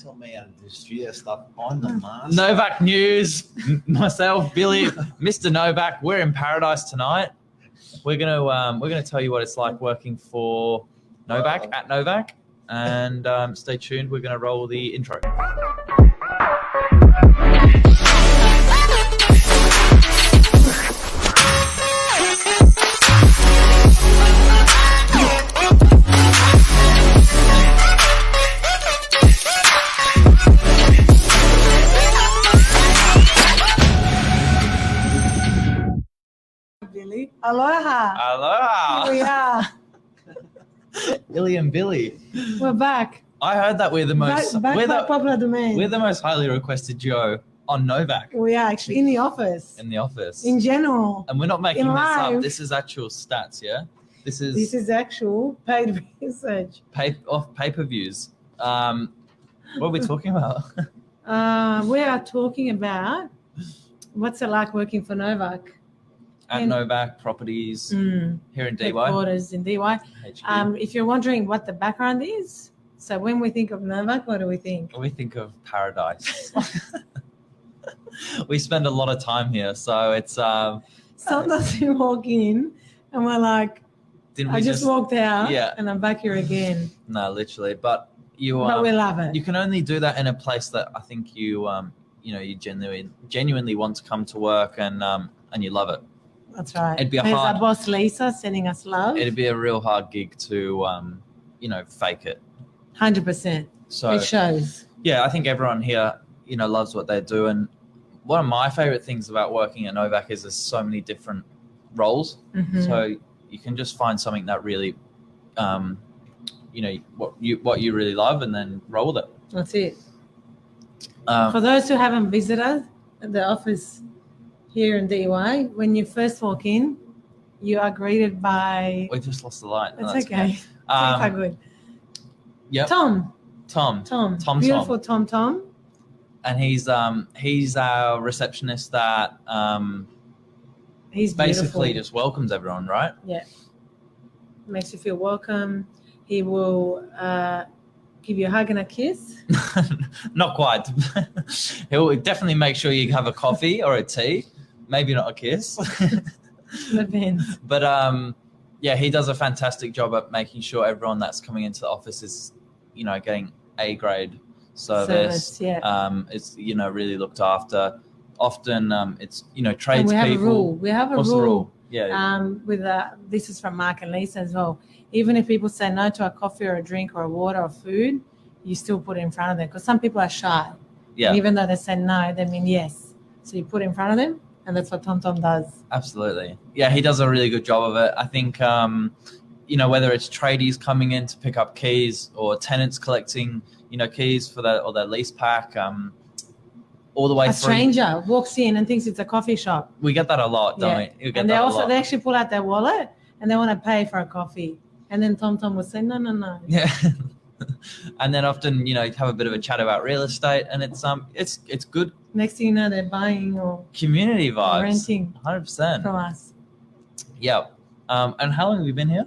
Tell me how to do studio stuff on the mask. Novak news. Myself, Billy, Mr. Novak. We're in paradise tonight. We're gonna tell you what it's like working for Novak at Novak, and stay tuned. We're gonna roll the intro. Billy. Aloha. Aloha. Here we are. Billy and Billy. We're back. I heard that we're the most Back by popular domain. we're the most highly requested duo on Novak We are actually in the office. in the office. In general. And we're not making this live. up. This is actual stats, yeah? This is actual paid research. pay-per-views. What are we talking about? We are talking about what's it like working for Novak. At Novak Properties here in DY. Headquarters in DY. HQ. If you're wondering what the background is, so when we think of Novak, what do we think? We think of paradise. We spend a lot of time here, so it's Sometimes we walk in and we're like, didn't we I just walked out Yeah. and I'm back here again. No, literally. But you But we love it. you can only do that in a place that I think you you genuinely want to come to work and you love it. That's right. It'd be a There's hard- our boss Lisa sending us love. It'd be a real hard gig to fake it. 100%. So It shows. yeah, I think everyone here, loves what they do. And one of my favorite things about working at Novak is there's so many different roles. Mhm. So you can just find something that really, what you really love, and then roll with it. That's it. Um, For those who haven't visited us at the office here in DY, when you first walk in, you are greeted by. we just lost the light. No, It's okay. It's quite good. Yep. Tom. Tom. Beautiful Tom. And he's our receptionist that He's basically beautiful. just welcomes everyone, right? Yeah. Makes you feel welcome. He will give you a hug and a kiss. Not quite. He'll definitely make sure you have a coffee or a tea, maybe not a kiss. Depends. But he does a fantastic job at making sure everyone that's coming into the office is, getting A grade service. Yeah. It's really looked after. Often it's tradespeople. And we have a rule. We have a What's the rule. rule? Yeah. With this is from Mark and Lisa as well. Even if people say no to a coffee or a drink or a water or food, you still put it in front of them, because some people are shy. Yeah. And even though they say no, they mean yes. So you put it in front of them, and that's what Tom does. Absolutely. Yeah, he does a really good job of it. I think, whether it's tradies coming in to pick up keys or tenants collecting, keys for their lease pack, all the way A through. stranger walks in and thinks it's a coffee shop. We get that a lot, don't we? We get And that a they lot. actually pull out their wallet and they want to pay for a coffee. And then Tom will say, no. Yeah. And then often, have a bit of a chat about real estate, and it's good Next thing you know, they're buying or community vibes. renting 100%. from us. Yeah. And how long have you been here?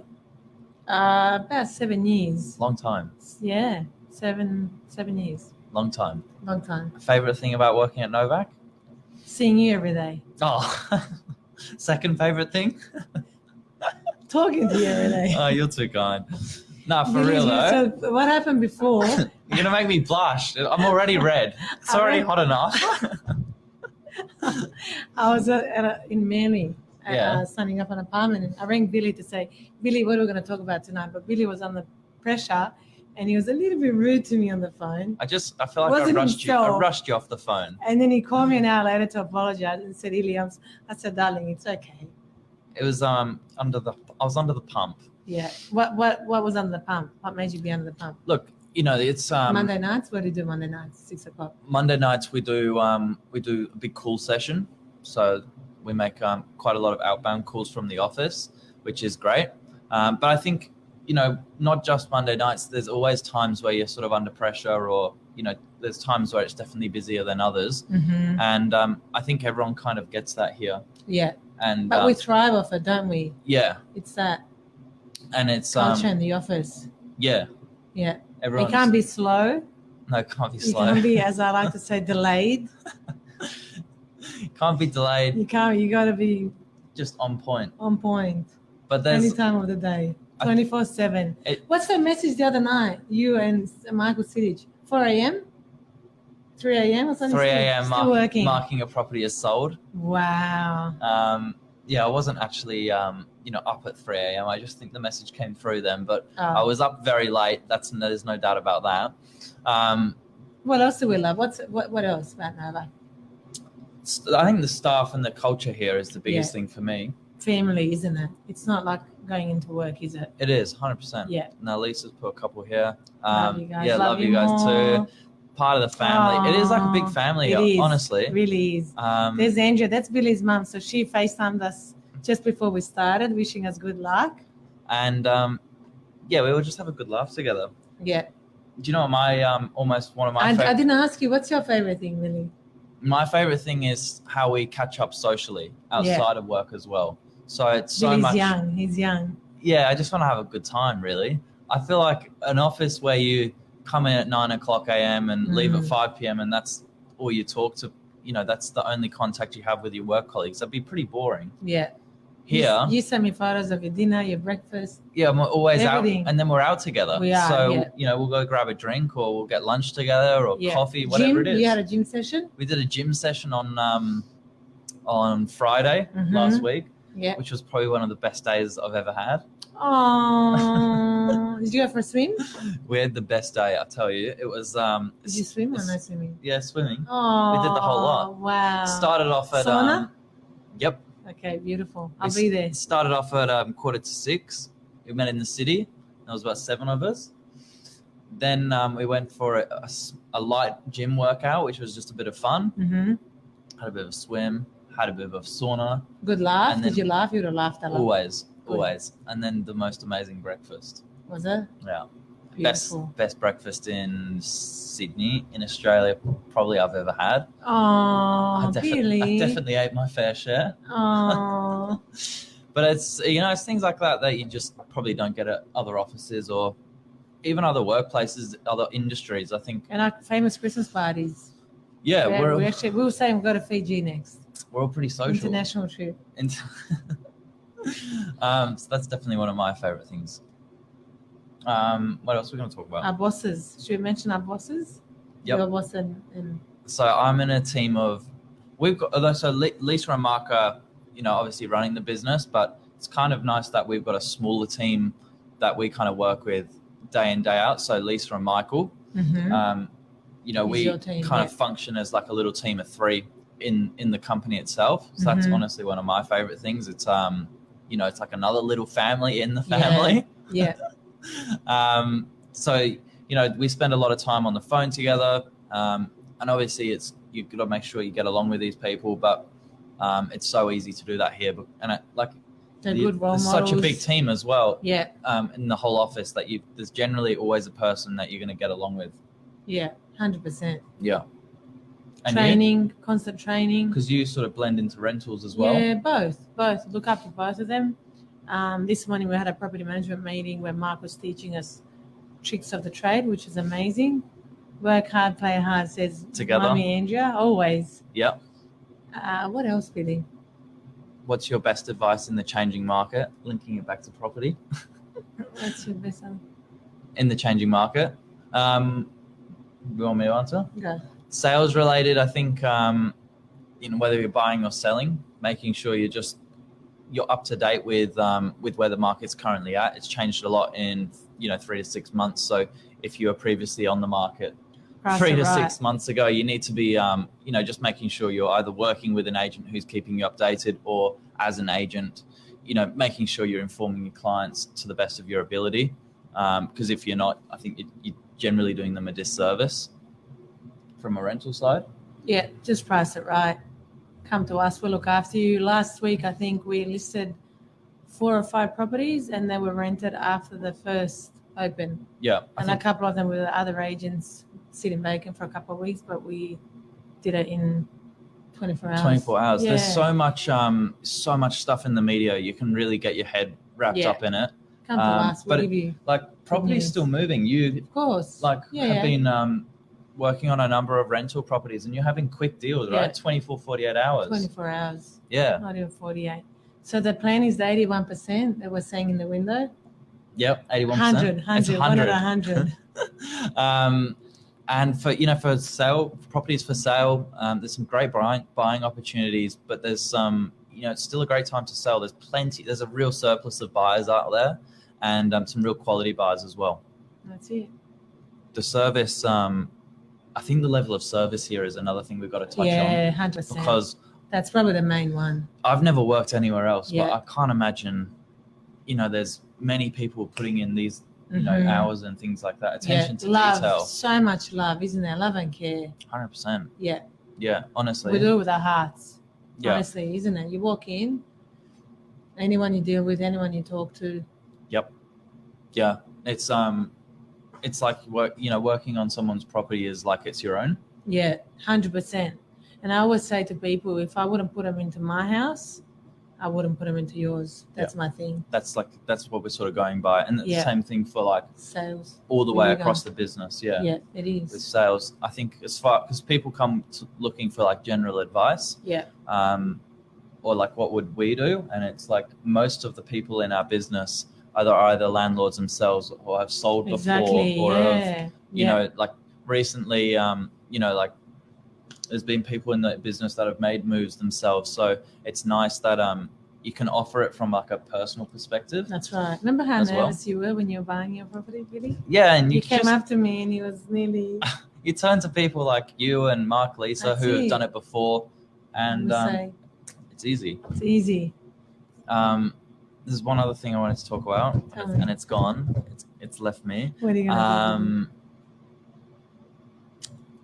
About 7 years. Long time. Yeah, 7 years. Long time. Long time. Favorite thing about working at Novak? Seeing you every day. Oh, second favorite thing? Talking to you every day. Oh, you're too kind. Nah, for real though. So what happened before? You're going to make me blush. I'm already red. It's already hot enough. I was in Manly Yeah. signing up an apartment, and I rang Billy to say, Billy, what are we going to talk about tonight? But Billy was under pressure, and he was a little bit rude to me on the phone. I feel like I Wasn't rushed you. I himself. rushed you off the phone. And then he called me an hour later to apologize and said, Illy, I said, darling, it's okay. It was I was under the pump. Yeah. What was under the pump? What made you be under the pump? Look, it's Monday nights? What do you do Monday nights? 6 o'clock. Monday nights we do a big call session. So we make quite a lot of outbound calls from the office, which is great. But I think, not just Monday nights, there's always times where you're sort of under pressure, or, there's times where it's definitely busier than others. Mm-hmm. And I think everyone kind of gets that here. Yeah. And But we thrive off it, don't we? yeah. It's that And it's culture in the office. yeah. Yeah. Everyone It can't be slow. No, it can't be You slow. can't be, as I like to say, delayed. Can't be delayed. You can't. You got to be Just on point. on point But any there's time of the day, I- 24/7. It- What's the message the other night? You and Michael Siddich, 4 a.m., 3 a.m. or something. 3 a.m. Still working. marking a property as sold. Wow. Yeah, I wasn't actually up at 3 a.m. I just think the message came through then, but Oh. I was up very late. There's no doubt about that. What else do we love? What else about Novak? I think the staff and the culture here is the biggest Yeah. thing for me. Family, isn't it? It's not like going into work, is it? It is 100%. Yeah. Now Lisa's put a couple here. Love you guys. Yeah, love you guys more. too. Part of the family. It is like a big Aw, family, it is. honestly. It really is. There's Andrea. That's Billy's mum. So she FaceTimed us just before we started, wishing us good luck. And we will just have a good laugh together. Yeah. Do you know what my almost one of my I didn't ask you, what's your favorite thing, Billy? my favorite thing is how we catch up socially outside of work as well. So it's so Billy's much. young. He's young. Yeah, I just want to have a good time, really. I feel like an office where you come in at 9 o'clock a.m. and leave at 5 p.m. and that's all you talk to, that's the only contact you have with your work colleagues. That'd be pretty boring. Yeah. Here, You send me photos of your dinner, your breakfast. yeah, we're always Everything. out, and then we're out together. We are, So, yeah. we'll go grab a drink or we'll get lunch together or Yeah. coffee, whatever Gym, it is. you had a gym session? We did a gym session on Friday Mhm. last week, Yeah. which was probably one of the best days I've ever had. Oh, did you go for a swim? We had the best day, I tell you. It was Did you swim or no swimming? yeah, swimming. Oh, did the whole lot. Wow. Started off at Sauna? yep. Okay, beautiful. I'll We be there. Started off at 5:45. We met in the city. There was about 7 of us. Then we went for a light gym workout, which was just a bit of fun. Mm-hmm. Had a bit of a swim. Had a bit of a sauna. Good laugh. And Did then- you laugh? You would have laughed a lot. Always, Good. always. And then the most amazing breakfast. Was it? Yeah. Beautiful. Best breakfast in Sydney, in Australia, probably I've ever had. Oh, I Billy. definitely ate my fair share. Oh, But it's it's things like that you just probably don't get at other offices or even other workplaces, other industries. I think and our famous Christmas parties. yeah, we we're were saying we've got to Fiji next. we're all pretty social. International trip. So that's definitely one of my favorite things. What else are we going to talk about? Our bosses. Should we mention our bosses? Yep. Your boss and So I'm in a team of Lisa and Mark are obviously running the business, but it's kind of nice that we've got a smaller team that we kind of work with day in, day out. So Lisa and Michael, Mhm. we your team, kind yeah. of function as like a little team of 3 in the company itself. So that's Mhm. honestly one of my favorite things. It's it's like another little family in the Yeah. family. yeah, So we spend a lot of time on the phone together, and obviously you've got to make sure you get along with these people, but it's so easy to do that here. And they're good role there's models. such a big team as well Yeah, in the whole office that there's generally always a person that you're going to get along with. yeah, 100%. Yeah. And Training, constant training. because you sort of blend into rentals as well. Yeah, both. Look after both of them. This morning we had a property management meeting where Mark was teaching us tricks of the trade, which is amazing. Work hard, play hard, says Together. Mummy Andrea, always. Yeah. What else, Billy? What's your best advice in the changing market? Linking it back to property. What's your best one? In the changing market. You want me to answer? Go. Sales related, I think, whether you're buying or selling, making sure you're up to date with where the market's currently at. It's changed a lot in 3 to 6 months. So if you were previously on the market Price 3 it to right. 6 months ago, you need to be just making sure you're either working with an agent who's keeping you updated, or as an agent, making sure you're informing your clients to the best of your ability. Because if you're not, I think you're generally doing them a disservice from a rental side. Yeah, just price it right. Come to us, we'll look after you. Last week, I think we listed 4 or 5 properties and they were rented after the first open. Yeah. And a couple of them were other agents sitting vacant for a couple of weeks, but we did it in 24 hours. 24 hours. Yeah. There's so much stuff in the media. You can really get your head wrapped Yeah. up in it. Come to us, we'll but give you. Like property's news. still moving. You Of course. have been working on a number of rental properties, and you're having quick deals, Yeah. right? 24, 48 hours. 24 hours, Yeah. not even 48. So the plan is the 81% that we're saying in the window. Yep. 81%. 100, It's 100, 100, 100. And for sale properties for sale, there's some great buying opportunities, but there's some, it's still a great time to sell. There's a real surplus of buyers out there, and some real quality buyers as well. That's it. The service, I think the level of service here is another thing we've got to touch Yeah, on, 100%. because That's probably the main one. I've never worked anywhere else, Yeah. but I can't imagine, there's many people putting in these, Mhm. hours and things like that. Attention to love, detail. so much love, isn't there? Love and care. 100%. Yeah, Yeah, honestly. we do it with our hearts. Yeah. Honestly, isn't it? You walk in, anyone you deal with, anyone you talk to. Yeah. It's like working on someone's property is like it's your own. Yeah, 100%. And I always say to people, if I wouldn't put them into my house, I wouldn't put them into yours. That's my thing. That's what we're sort of going by, and the Yeah. same thing for like Sales. all the There way you go. across the business. Yeah. Yeah, it With is. sales, I think because people come looking for like general advice, Yeah, or like what would we do, and it's like most of the people in our business are either landlords themselves or have sold exactly. before, or have, Yeah. like recently, like there's been people in the business that have made moves themselves. So it's nice that you can offer it from like a personal perspective. That's right. Remember how As well. nervous you were when you were buying your property, Billy? Yeah, and You you came just, after me and he was nearly. you turn to people like you and Mark, Lisa, That's who have it. done it before, and say, it's easy. it's easy. There's one other thing I wanted to talk about, Tell me. and it's gone. It's left me. What are you gonna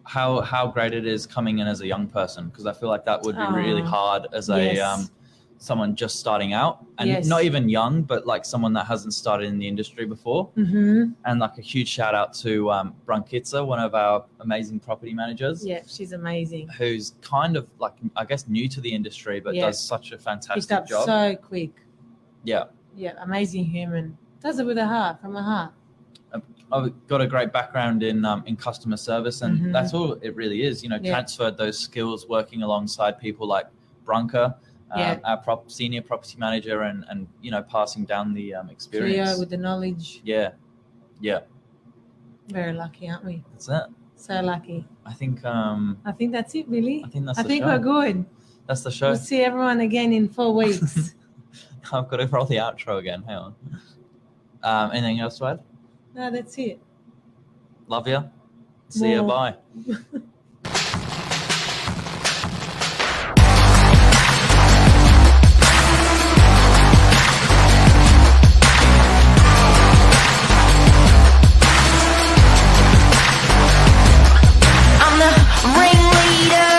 How great it is coming in as a young person, because I feel like that would be really Oh, hard as yes. a someone just starting out, and Yes. not even young, but like someone that hasn't started in the industry before. do? Mm-hmm. And like a huge shout out to Brunkitza, one of our amazing property managers, Yeah, she's amazing. who's kind of like, I guess, new to the industry, but Yeah. does such a Picked fantastic up job. so quick. Yeah. Yeah, amazing human. Does it with a heart, from a heart. I've got a great background in customer service, and Mhm. that's all it really is. Yeah. Transferred those skills working alongside people like Brunker, Yeah. our senior property manager, and passing down the experience. Cleo with the knowledge. Yeah, Very lucky, aren't we? that's it. So lucky. I think I think that's it, Billy. I think that's I the think show. we're good. That's the show. We'll see everyone again in 4 weeks. I've got to roll the outro again. Hang on. Anything else to add? No, that's it. Love you. See you. More. Bye.